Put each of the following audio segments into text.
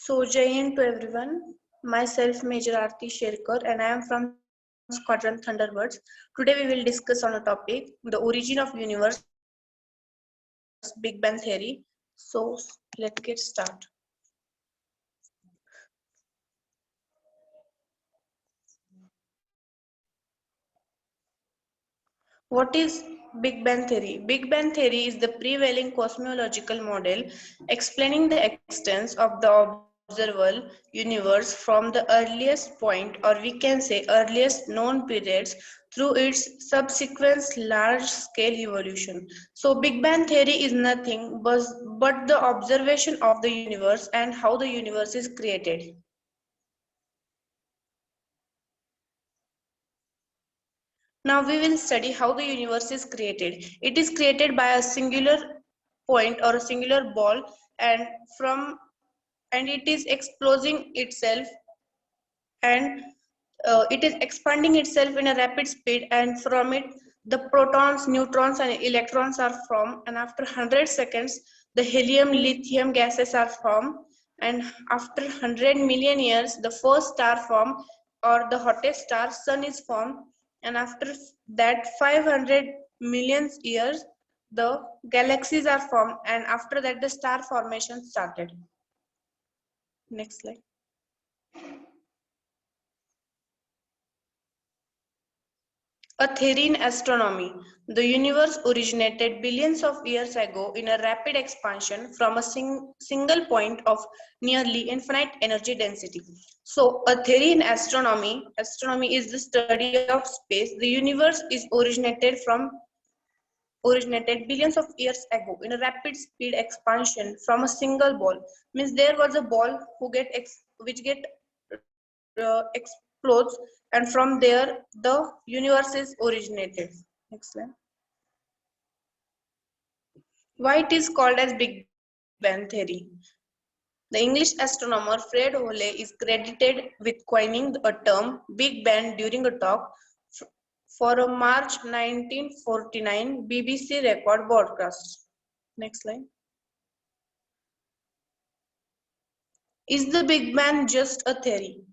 So, Jai Hind to everyone. Myself, Major Aarti Sherkar, and I am from Squadron Thunderbirds. Today, we will discuss on a topic the origin of universe, Big Bang Theory. So, let's get start. What is Big Bang Theory? Big Bang Theory is the prevailing cosmological model explaining the extent of the observable universe from the earliest point, or we can say earliest known periods, through its subsequent large-scale evolution. So, Big Bang Theory is nothing but the observation of the universe and how the universe is created. Now we will study how the universe is created. It is created by a singular point or a singular ball, and from and it is exploding itself, and it is expanding itself in a rapid speed, and from it the protons, neutrons and electrons are formed, and after 100 seconds the helium, lithium gases are formed, and after 100 million years the first star formed, or the hottest star sun is formed, and after that 500 million years the galaxies are formed, and after that the star formation started. Next slide. A theory in astronomy. The universe originated billions of years ago in a rapid expansion from a single point of nearly infinite energy density. So, a theory in astronomy is the study of space. The universe is originated billions of years ago in a rapid speed expansion from a single ball. Means there was a ball which get explodes, and from there the universe is originated. Next slide. Why it is called as Big Bang Theory? The English astronomer Fred Hoyle is credited with coining a term Big Bang during a talk for a March 1949 BBC record broadcast. Next slide. Is the Big Bang just a theory?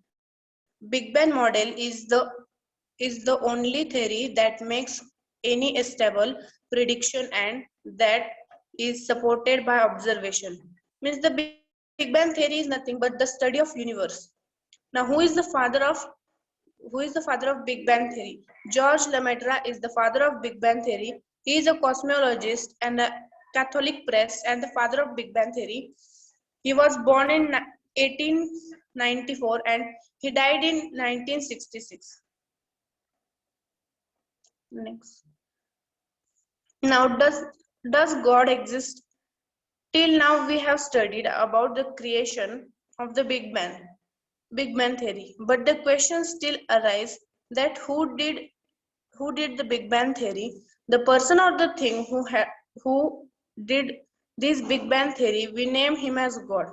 Big Bang model is the only theory that makes any stable prediction and that is supported by observation. Means the Big Bang theory is nothing but the study of universe. Now, who is the father of Big Bang theory? George Lemaitre is the father of Big Bang theory. He is a cosmologist and a Catholic priest and the father of Big Bang theory. He was born in 1894 and he died in 1966. Next. Now, does God exist? Till now, we have studied about the creation of the Big Bang theory. But the question still arises that who did the Big Bang theory? The person or the thing who did this Big Bang theory, we name him as God.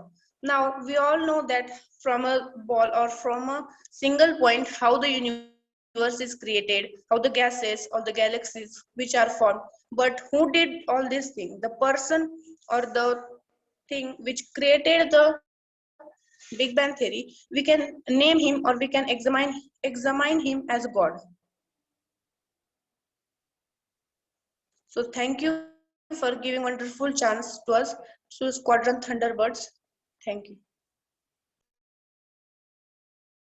Now we all know that from a ball or from a single point, how the universe is created, how the gases or the galaxies which are formed. But who did all these things? The person or the thing which created the Big Bang theory, we can name him or we can examine him as God. So thank you for giving wonderful chance to us to Squadron Thunderbirds. Thank you.